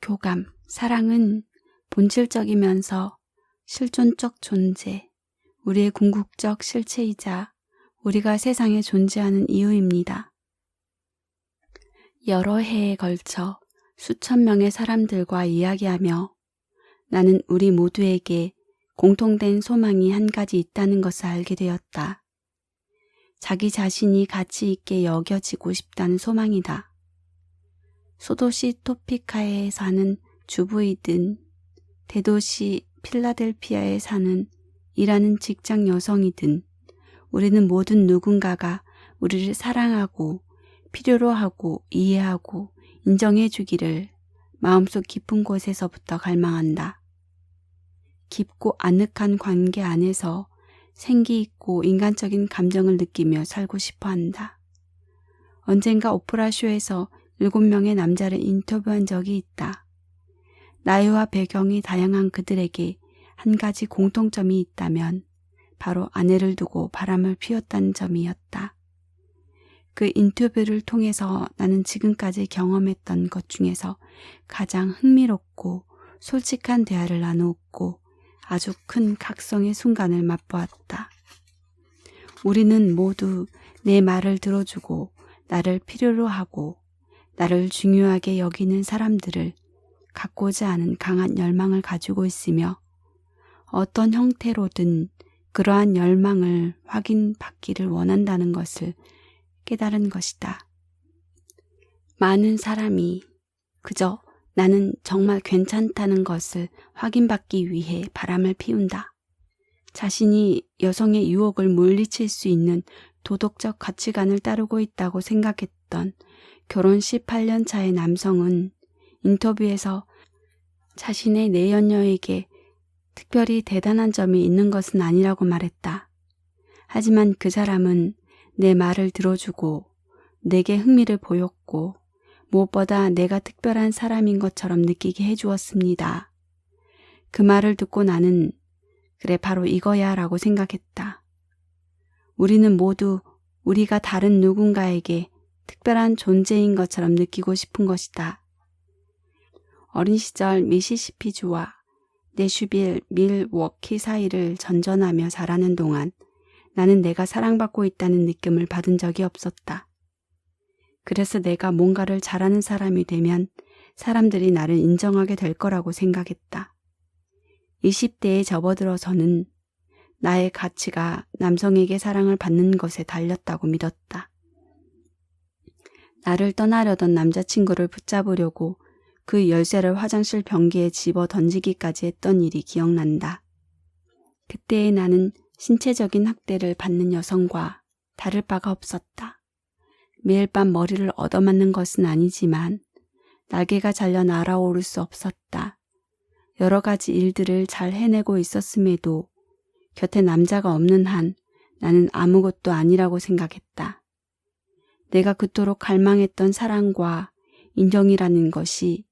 교감, 사랑은 본질적이면서 실존적 존재, 우리의 궁극적 실체이자 우리가 세상에 존재하는 이유입니다. 여러 해에 걸쳐 수천 명의 사람들과 이야기하며 나는 우리 모두에게 공통된 소망이 한 가지 있다는 것을 알게 되었다. 자기 자신이 가치 있게 여겨지고 싶다는 소망이다. 소도시 토피카에 사는 주부이든 대도시 필라델피아에 사는 일하는 직장 여성이든 우리는 모든 누군가가 우리를 사랑하고 필요로 하고 이해하고 인정해 주기를 마음속 깊은 곳에서부터 갈망한다. 깊고 아늑한 관계 안에서 생기 있고 인간적인 감정을 느끼며 살고 싶어 한다. 언젠가 오프라 쇼에서 7명의 남자를 인터뷰한 적이 있다. 나이와 배경이 다양한 그들에게 한 가지 공통점이 있다면 바로 아내를 두고 바람을 피웠다는 점이었다. 그 인터뷰를 통해서 나는 지금까지 경험했던 것 중에서 가장 흥미롭고 솔직한 대화를 나누었고 아주 큰 각성의 순간을 맛보았다. 우리는 모두 내 말을 들어주고 나를 필요로 하고 나를 중요하게 여기는 사람들을 갖고자 하는 강한 열망을 가지고 있으며 어떤 형태로든 그러한 열망을 확인받기를 원한다는 것을 깨달은 것이다. 많은 사람이 그저 나는 정말 괜찮다는 것을 확인받기 위해 바람을 피운다. 자신이 여성의 유혹을 물리칠 수 있는 도덕적 가치관을 따르고 있다고 생각했던 결혼 18년 차의 남성은 인터뷰에서 자신의 내연녀에게 특별히 대단한 점이 있는 것은 아니라고 말했다. 하지만 그 사람은 내 말을 들어주고 내게 흥미를 보였고 무엇보다 내가 특별한 사람인 것처럼 느끼게 해주었습니다. 그 말을 듣고 나는 그래 바로 이거야 라고 생각했다. 우리는 모두 우리가 다른 누군가에게 특별한 존재인 것처럼 느끼고 싶은 것이다. 어린 시절 미시시피주와 내슈빌, 밀워키 사이를 전전하며 자라는 동안 나는 내가 사랑받고 있다는 느낌을 받은 적이 없었다. 그래서 내가 뭔가를 잘하는 사람이 되면 사람들이 나를 인정하게 될 거라고 생각했다. 20대에 접어들어서는 나의 가치가 남성에게 사랑을 받는 것에 달렸다고 믿었다. 나를 떠나려던 남자친구를 붙잡으려고 그 열쇠를 화장실 변기에 집어 던지기까지 했던 일이 기억난다. 그때의 나는 신체적인 학대를 받는 여성과 다를 바가 없었다. 매일 밤 머리를 얻어맞는 것은 아니지만 날개가 잘려 날아오를 수 없었다. 여러 가지 일들을 잘 해내고 있었음에도 곁에 남자가 없는 한 나는 아무것도 아니라고 생각했다. 내가 그토록 갈망했던 사랑과 인정이라는 것이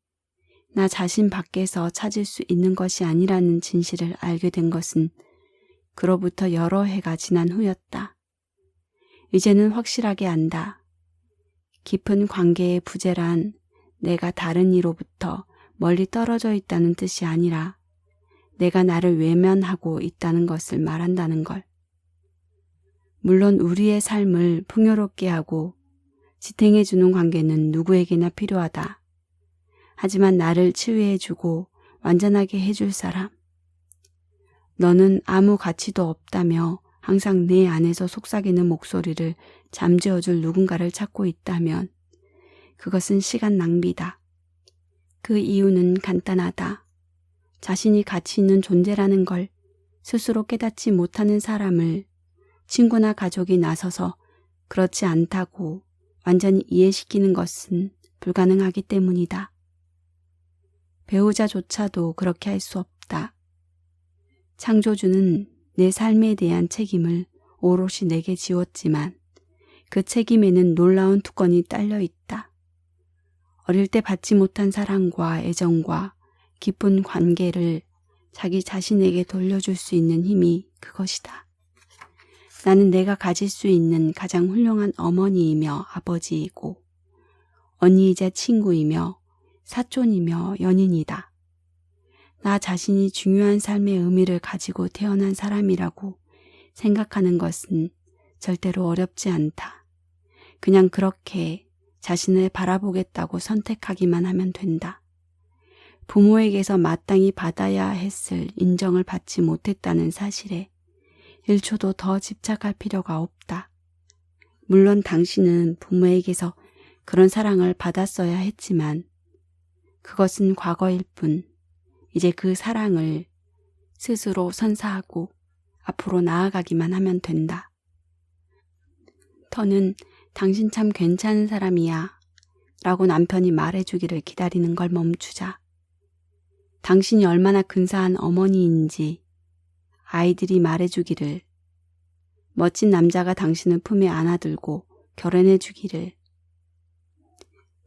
나 자신 밖에서 찾을 수 있는 것이 아니라는 진실을 알게 된 것은 그로부터 여러 해가 지난 후였다. 이제는 확실하게 안다. 깊은 관계의 부재란 내가 다른 이로부터 멀리 떨어져 있다는 뜻이 아니라 내가 나를 외면하고 있다는 것을 말한다는 걸. 물론 우리의 삶을 풍요롭게 하고 지탱해주는 관계는 누구에게나 필요하다. 하지만 나를 치유해주고 완전하게 해줄 사람. 너는 아무 가치도 없다며 항상 내 안에서 속삭이는 목소리를 잠재워줄 누군가를 찾고 있다면 그것은 시간 낭비다. 그 이유는 간단하다. 자신이 가치 있는 존재라는 걸 스스로 깨닫지 못하는 사람을 친구나 가족이 나서서 그렇지 않다고 완전히 이해시키는 것은 불가능하기 때문이다. 배우자조차도 그렇게 할 수 없다. 창조주는 내 삶에 대한 책임을 오롯이 내게 지웠지만 그 책임에는 놀라운 특권이 딸려 있다. 어릴 때 받지 못한 사랑과 애정과 깊은 관계를 자기 자신에게 돌려줄 수 있는 힘이 그것이다. 나는 내가 가질 수 있는 가장 훌륭한 어머니이며 아버지이고 언니이자 친구이며 사촌이며 연인이다. 나 자신이 중요한 삶의 의미를 가지고 태어난 사람이라고 생각하는 것은 절대로 어렵지 않다. 그냥 그렇게 자신을 바라보겠다고 선택하기만 하면 된다. 부모에게서 마땅히 받아야 했을 인정을 받지 못했다는 사실에 1초도 더 집착할 필요가 없다. 물론 당신은 부모에게서 그런 사랑을 받았어야 했지만 그것은 과거일 뿐. 이제 그 사랑을 스스로 선사하고 앞으로 나아가기만 하면 된다. 더는 당신 참 괜찮은 사람이야 라고 남편이 말해주기를 기다리는 걸 멈추자. 당신이 얼마나 근사한 어머니인지 아이들이 말해주기를, 멋진 남자가 당신을 품에 안아들고 결혼해주기를,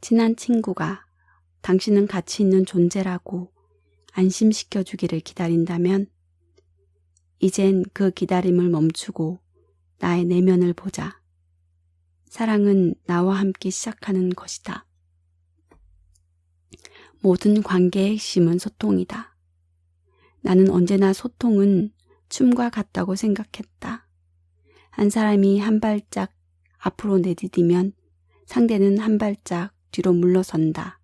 친한 친구가 당신은 가치 있는 존재라고 안심시켜주기를 기다린다면 이젠 그 기다림을 멈추고 나의 내면을 보자. 사랑은 나와 함께 시작하는 것이다. 모든 관계의 핵심은 소통이다. 나는 언제나 소통은 춤과 같다고 생각했다. 한 사람이 한 발짝 앞으로 내디디면 상대는 한 발짝 뒤로 물러선다.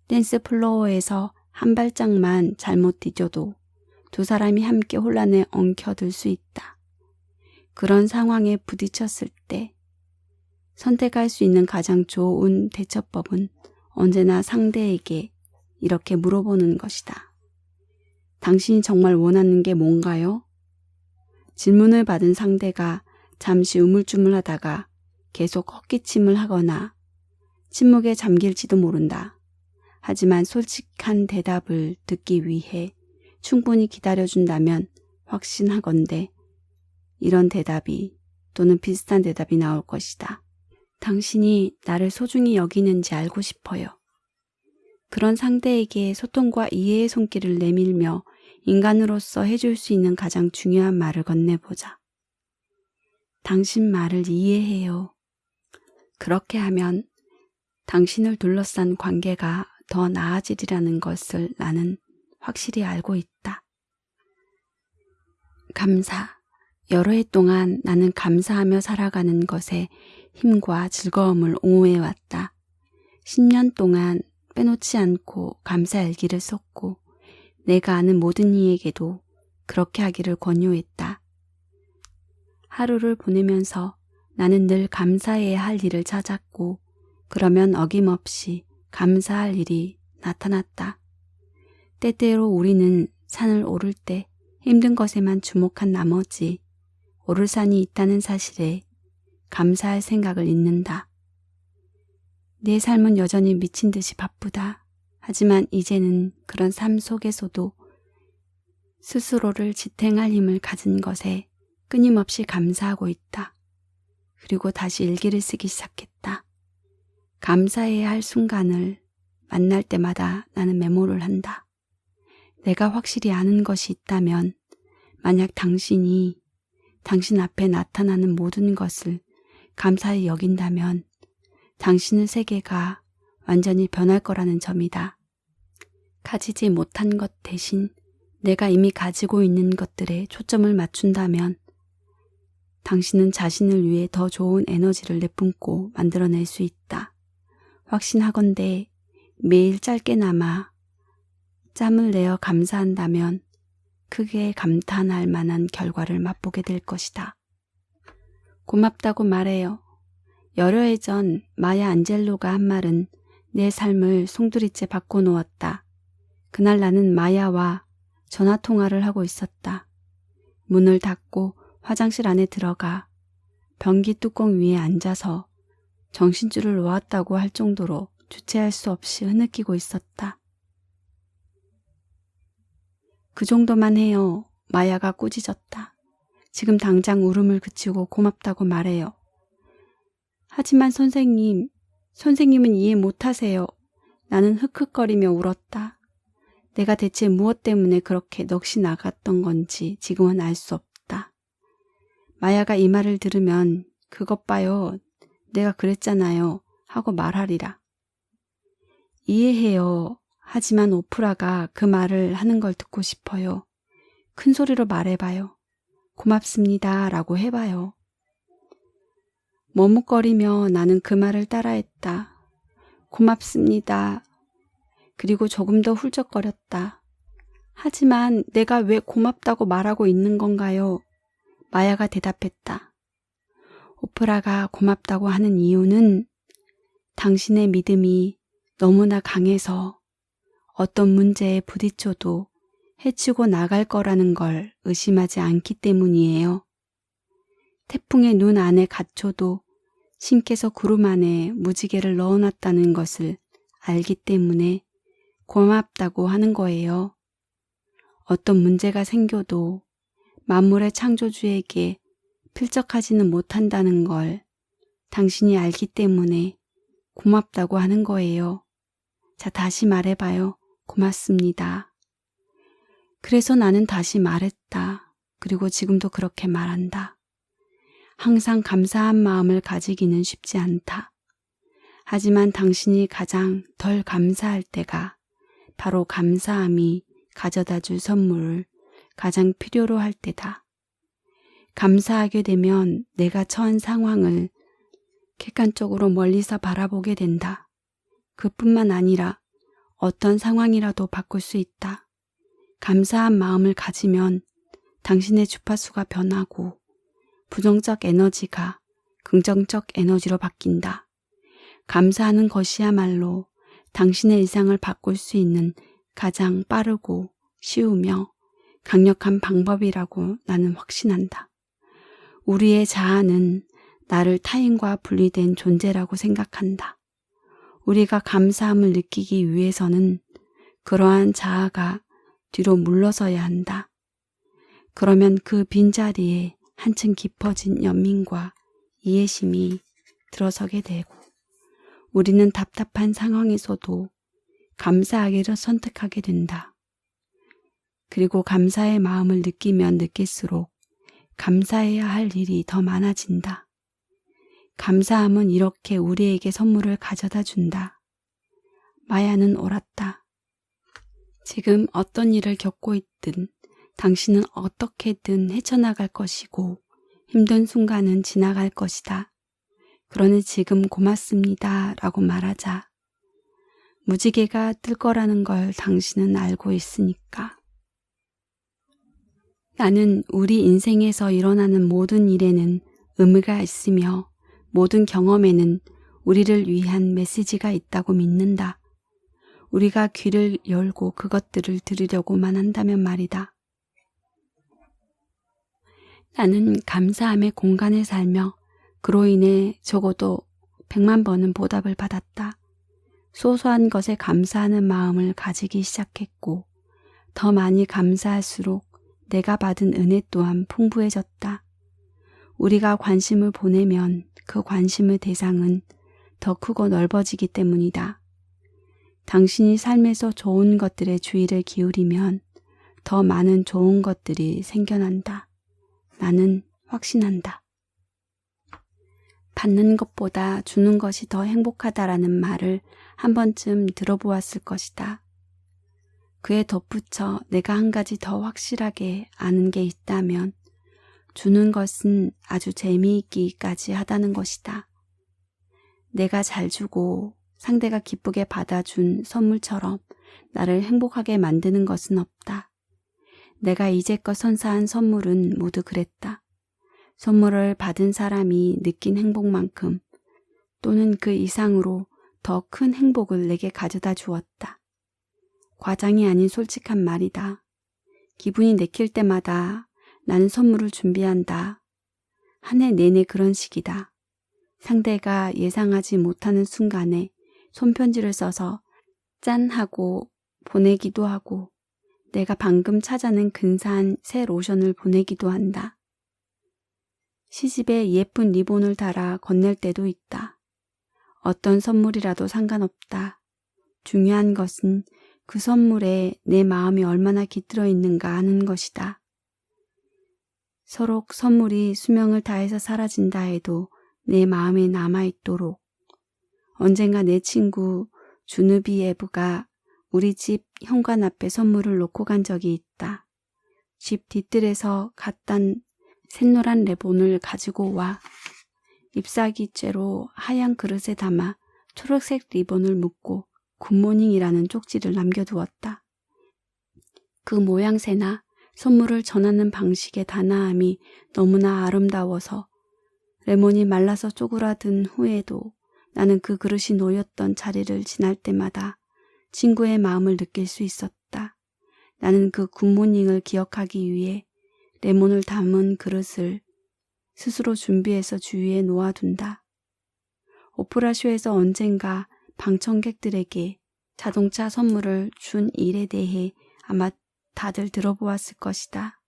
댄스 플로어에서 한 발짝만 잘못 디뎌도 두 사람이 함께 혼란에 엉켜들 수 있다. 그런 상황에 부딪혔을 때 선택할 수 있는 가장 좋은 대처법은 언제나 상대에게 이렇게 물어보는 것이다. 당신이 정말 원하는 게 뭔가요? 질문을 받은 상대가 잠시 우물쭈물하다가 계속 헛기침을 하거나 침묵에 잠길지도 모른다. 하지만 솔직한 대답을 듣기 위해 충분히 기다려준다면 확신하건대 이런 대답이 또는 비슷한 대답이 나올 것이다. 당신이 나를 소중히 여기는지 알고 싶어요. 그런 상대에게 소통과 이해의 손길을 내밀며 인간으로서 해줄 수 있는 가장 중요한 말을 건네보자. 당신 말을 이해해요. 그렇게 하면 당신을 둘러싼 관계가 더 나아지리라는 것을 나는 확실히 알고 있다. 감사. 여러 해 동안 나는 감사하며 살아가는 것에 힘과 즐거움을 옹호해왔다. 10년 동안 빼놓지 않고 감사 일기를 썼고 내가 아는 모든 이에게도 그렇게 하기를 권유했다. 하루를 보내면서 나는 늘 감사해야 할 일을 찾았고 그러면 어김없이 감사할 일이 나타났다. 때때로 우리는 산을 오를 때 힘든 것에만 주목한 나머지 오를 산이 있다는 사실에 감사할 생각을 잊는다. 내 삶은 여전히 미친 듯이 바쁘다. 하지만 이제는 그런 삶 속에서도 스스로를 지탱할 힘을 가진 것에 끊임없이 감사하고 있다. 그리고 다시 일기를 쓰기 시작했다. 감사해야 할 순간을 만날 때마다 나는 메모를 한다. 내가 확실히 아는 것이 있다면 만약 당신이 당신 앞에 나타나는 모든 것을 감사히 여긴다면 당신의 세계가 완전히 변할 거라는 점이다. 가지지 못한 것 대신 내가 이미 가지고 있는 것들에 초점을 맞춘다면 당신은 자신을 위해 더 좋은 에너지를 내뿜고 만들어낼 수 있다. 확신하건대 매일 짧게나마 짬을 내어 감사한다면 크게 감탄할 만한 결과를 맛보게 될 것이다. 고맙다고 말해요. 여러 해 전 마야 안젤로가 한 말은 내 삶을 송두리째 바꿔놓았다. 그날 나는 마야와 전화통화를 하고 있었다. 문을 닫고 화장실 안에 들어가 변기 뚜껑 위에 앉아서 정신줄을 놓았다고 할 정도로 주체할 수 없이 흐느끼고 있었다. 그 정도만 해요. 마야가 꾸짖었다. 지금 당장 울음을 그치고 고맙다고 말해요. 하지만 선생님은 이해 못하세요. 나는 흑흑거리며 울었다. 내가 대체 무엇 때문에 그렇게 넋이 나갔던 건지 지금은 알 수 없다. 마야가 이 말을 들으면 그것 봐요. 내가 그랬잖아요. 하고 말하리라. 이해해요. 하지만 오프라가 그 말을 하는 걸 듣고 싶어요. 큰 소리로 말해봐요. 고맙습니다. 라고 해봐요. 머뭇거리며 나는 그 말을 따라했다. 고맙습니다. 그리고 조금 더 훌쩍거렸다. 하지만 내가 왜 고맙다고 말하고 있는 건가요? 마야가 대답했다. 오프라가 고맙다고 하는 이유는 당신의 믿음이 너무나 강해서 어떤 문제에 부딪혀도 헤치고 나갈 거라는 걸 의심하지 않기 때문이에요. 태풍의 눈 안에 갇혀도 신께서 구름 안에 무지개를 넣어놨다는 것을 알기 때문에 고맙다고 하는 거예요. 어떤 문제가 생겨도 만물의 창조주에게 필적하지는 못한다는 걸 당신이 알기 때문에 고맙다고 하는 거예요. 자, 다시 말해봐요. 고맙습니다. 그래서 나는 다시 말했다. 그리고 지금도 그렇게 말한다. 항상 감사한 마음을 가지기는 쉽지 않다. 하지만 당신이 가장 덜 감사할 때가 바로 감사함이 가져다 줄 선물을 가장 필요로 할 때다. 감사하게 되면 내가 처한 상황을 객관적으로 멀리서 바라보게 된다. 그뿐만 아니라 어떤 상황이라도 바꿀 수 있다. 감사한 마음을 가지면 당신의 주파수가 변하고 부정적 에너지가 긍정적 에너지로 바뀐다. 감사하는 것이야말로 당신의 일상을 바꿀 수 있는 가장 빠르고 쉬우며 강력한 방법이라고 나는 확신한다. 우리의 자아는 나를 타인과 분리된 존재라고 생각한다. 우리가 감사함을 느끼기 위해서는 그러한 자아가 뒤로 물러서야 한다. 그러면 그 빈자리에 한층 깊어진 연민과 이해심이 들어서게 되고 우리는 답답한 상황에서도 감사하기를 선택하게 된다. 그리고 감사의 마음을 느끼면 느낄수록 감사해야 할 일이 더 많아진다. 감사함은 이렇게 우리에게 선물을 가져다 준다. 마야는 옳았다. 지금 어떤 일을 겪고 있든 당신은 어떻게든 헤쳐나갈 것이고 힘든 순간은 지나갈 것이다. 그러니 지금 고맙습니다 라고 말하자. 무지개가 뜰 거라는 걸 당신은 알고 있으니까. 나는 우리 인생에서 일어나는 모든 일에는 의미가 있으며 모든 경험에는 우리를 위한 메시지가 있다고 믿는다. 우리가 귀를 열고 그것들을 들으려고만 한다면 말이다. 나는 감사함의 공간에 살며 그로 인해 적어도 100만 번은 보답을 받았다. 소소한 것에 감사하는 마음을 가지기 시작했고 더 많이 감사할수록 내가 받은 은혜 또한 풍부해졌다. 우리가 관심을 보내면 그 관심의 대상은 더 크고 넓어지기 때문이다. 당신이 삶에서 좋은 것들에 주의를 기울이면 더 많은 좋은 것들이 생겨난다. 나는 확신한다. 받는 것보다 주는 것이 더 행복하다라는 말을 한 번쯤 들어보았을 것이다. 그에 덧붙여 내가 한 가지 더 확실하게 아는 게 있다면 주는 것은 아주 재미있기까지 하다는 것이다. 내가 잘 주고 상대가 기쁘게 받아준 선물처럼 나를 행복하게 만드는 것은 없다. 내가 이제껏 선사한 선물은 모두 그랬다. 선물을 받은 사람이 느낀 행복만큼 또는 그 이상으로 더 큰 행복을 내게 가져다 주었다. 과장이 아닌 솔직한 말이다. 기분이 내킬 때마다 나는 선물을 준비한다. 한 해 내내 그런 식이다. 상대가 예상하지 못하는 순간에 손편지를 써서 짠 하고 보내기도 하고 내가 방금 찾아낸 근사한 새 로션을 보내기도 한다. 시집에 예쁜 리본을 달아 건넬 때도 있다. 어떤 선물이라도 상관없다. 중요한 것은 그 선물에 내 마음이 얼마나 깃들어 있는가 하는 것이다. 서로 선물이 수명을 다해서 사라진다 해도 내 마음에 남아있도록 언젠가 내 친구 주누비에브가 우리 집 현관 앞에 선물을 놓고 간 적이 있다. 집 뒤뜰에서 갓단 샛노란 레몬을 가지고 와 잎사귀째로 하얀 그릇에 담아 초록색 리본을 묶고 굿모닝이라는 쪽지를 남겨두었다. 그 모양새나 선물을 전하는 방식의 단아함이 너무나 아름다워서 레몬이 말라서 쪼그라든 후에도 나는 그 그릇이 놓였던 자리를 지날 때마다 친구의 마음을 느낄 수 있었다. 나는 그 굿모닝을 기억하기 위해 레몬을 담은 그릇을 스스로 준비해서 주위에 놓아둔다. 오프라쇼에서 언젠가 방청객들에게 자동차 선물을 준 일에 대해 아마 다들 들어보았을 것이다.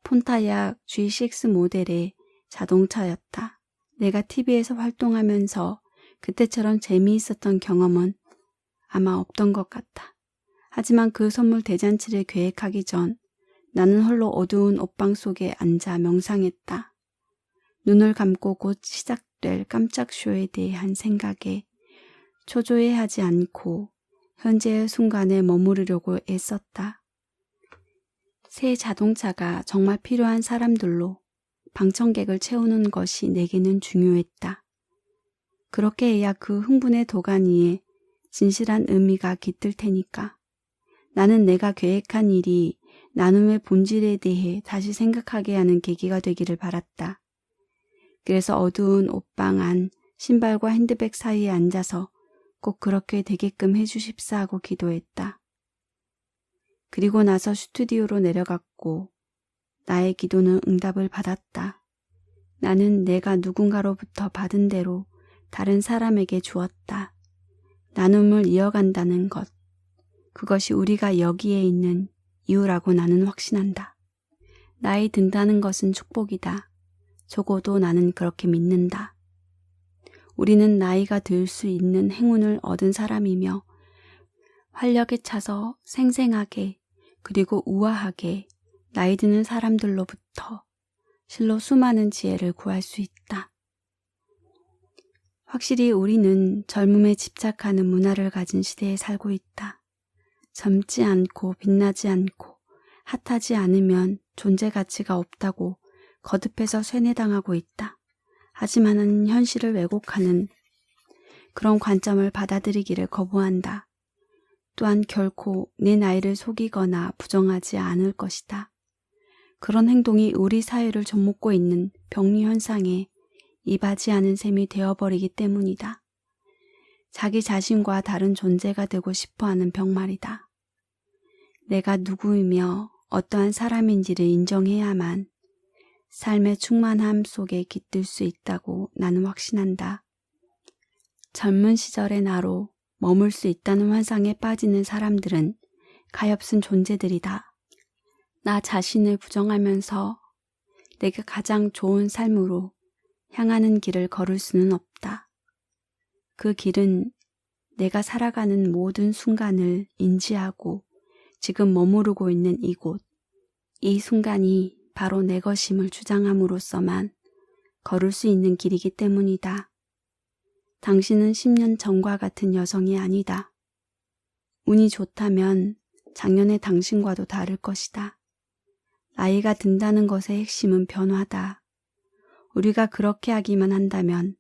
폰타약 G6 모델의 자동차였다. 내가 TV에서 활동하면서 그때처럼 재미있었던 경험은 아마 없던 것 같다. 하지만 그 선물 대잔치를 계획하기 전 나는 홀로 어두운 옷방 속에 앉아 명상했다. 눈을 감고 곧 시작될 깜짝 쇼에 대한 생각에 초조해하지 않고 현재의 순간에 머무르려고 애썼다. 새 자동차가 정말 필요한 사람들로 방청객을 채우는 것이 내게는 중요했다. 그렇게 해야 그 흥분의 도가니에 진실한 의미가 깃들 테니까. 나는 내가 계획한 일이 나눔의 본질에 대해 다시 생각하게 하는 계기가 되기를 바랐다. 그래서 어두운 옷방 안 신발과 핸드백 사이에 앉아서 꼭 그렇게 되게끔 해주십사 하고 기도했다. 그리고 나서 스튜디오로 내려갔고 나의 기도는 응답을 받았다. 나는 내가 누군가로부터 받은 대로 다른 사람에게 주었다. 나눔을 이어간다는 것. 그것이 우리가 여기에 있는 이유라고 나는 확신한다. 나이 든다는 것은 축복이다. 적어도 나는 그렇게 믿는다. 우리는 나이가 들 수 있는 행운을 얻은 사람이며 활력에 차서 생생하게 그리고 우아하게 나이 드는 사람들로부터 실로 수많은 지혜를 구할 수 있다. 확실히 우리는 젊음에 집착하는 문화를 가진 시대에 살고 있다. 젊지 않고 빛나지 않고 핫하지 않으면 존재 가치가 없다고 거듭해서 쇠뇌당하고 있다. 하지만은 현실을 왜곡하는 그런 관점을 받아들이기를 거부한다. 또한 결코 내 나이를 속이거나 부정하지 않을 것이다. 그런 행동이 우리 사회를 좀먹고 있는 병리 현상에 이바지 않은 셈이 되어버리기 때문이다. 자기 자신과 다른 존재가 되고 싶어하는 병말이다. 내가 누구이며 어떠한 사람인지를 인정해야만 삶의 충만함 속에 깃들 수 있다고 나는 확신한다. 젊은 시절의 나로 머물 수 있다는 환상에 빠지는 사람들은 가엾은 존재들이다. 나 자신을 부정하면서 내가 가장 좋은 삶으로 향하는 길을 걸을 수는 없다. 그 길은 내가 살아가는 모든 순간을 인지하고 지금 머무르고 있는 이곳, 이 순간이 바로 내 것임을 주장함으로써만 걸을 수 있는 길이기 때문이다. 당신은 10년 전과 같은 여성이 아니다. 운이 좋다면 작년의 당신과도 다를 것이다. 나이가 든다는 것의 핵심은 변화다. 우리가 그렇게 하기만 한다면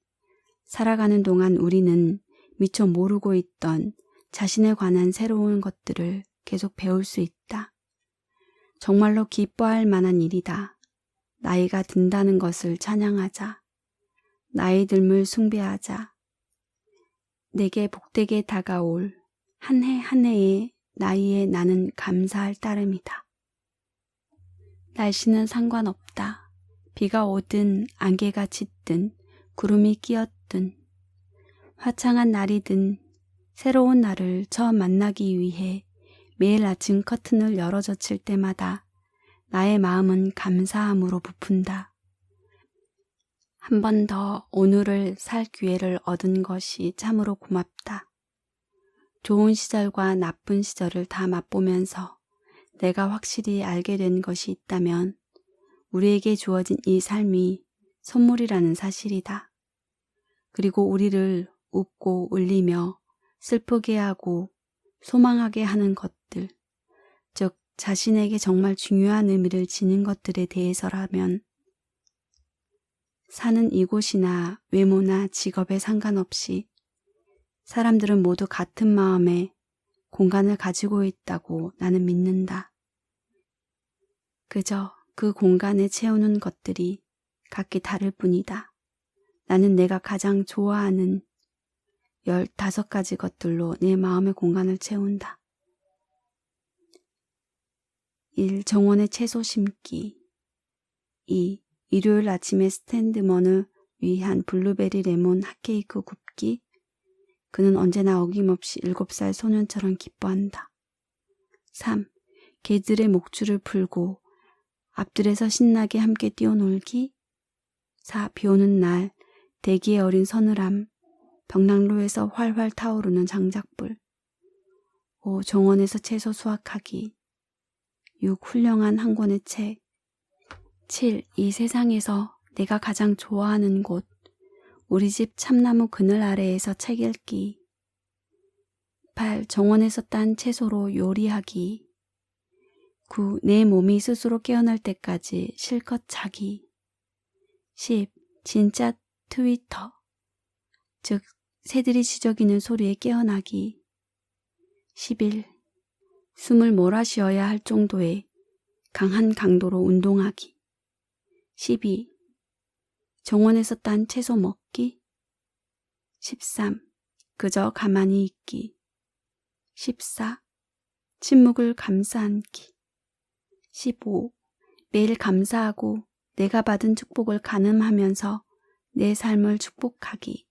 살아가는 동안 우리는 미처 모르고 있던 자신에 관한 새로운 것들을 계속 배울 수 있다. 정말로 기뻐할 만한 일이다. 나이가 든다는 것을 찬양하자. 나이 듦을 숭배하자. 내게 복되게 다가올 한 해 한 해의 나이에 나는 감사할 따름이다. 날씨는 상관없다. 비가 오든 안개가 짙든 구름이 끼었든 화창한 날이든 새로운 날을 처음 만나기 위해 매일 아침 커튼을 열어젖힐 때마다 나의 마음은 감사함으로 부푼다. 한 번 더 오늘을 살 기회를 얻은 것이 참으로 고맙다. 좋은 시절과 나쁜 시절을 다 맛보면서 내가 확실히 알게 된 것이 있다면 우리에게 주어진 이 삶이 선물이라는 사실이다. 그리고 우리를 웃고 울리며 슬프게 하고 소망하게 하는 것들, 즉 자신에게 정말 중요한 의미를 지닌 것들에 대해서라면 사는 이곳이나 외모나 직업에 상관없이 사람들은 모두 같은 마음에 공간을 가지고 있다고 나는 믿는다. 그저 그 공간에 채우는 것들이 각기 다를 뿐이다. 나는 내가 가장 좋아하는 15가지 것들로 내 마음의 공간을 채운다. 1. 정원에 채소 심기. 2. 일요일 아침에 스탠드먼을 위한 블루베리 레몬 핫케이크 굽기. 그는 언제나 어김없이 7살 소년처럼 기뻐한다. 3. 개들의 목줄을 풀고 앞들에서 신나게 함께 뛰어놀기. 4. 비오는 날 대기에 어린 서늘함, 벽난로에서 활활 타오르는 장작불. 5. 정원에서 채소 수확하기. 6. 훌륭한 한 권의 책. 7. 이 세상에서 내가 가장 좋아하는 곳, 우리 집 참나무 그늘 아래에서 책 읽기. 8. 정원에서 딴 채소로 요리하기. 9. 내 몸이 스스로 깨어날 때까지 실컷 자기. 10. 진짜 트위터, 즉 새들이 지저귀는 소리에 깨어나기. 11. 숨을 몰아쉬어야 할 정도의 강한 강도로 운동하기. 12. 정원에서 딴 채소 먹기. 13. 그저 가만히 있기. 14. 침묵을 감싸 안기. 15. 매일 감사하고 내가 받은 축복을 가늠하면서 내 삶을 축복하기.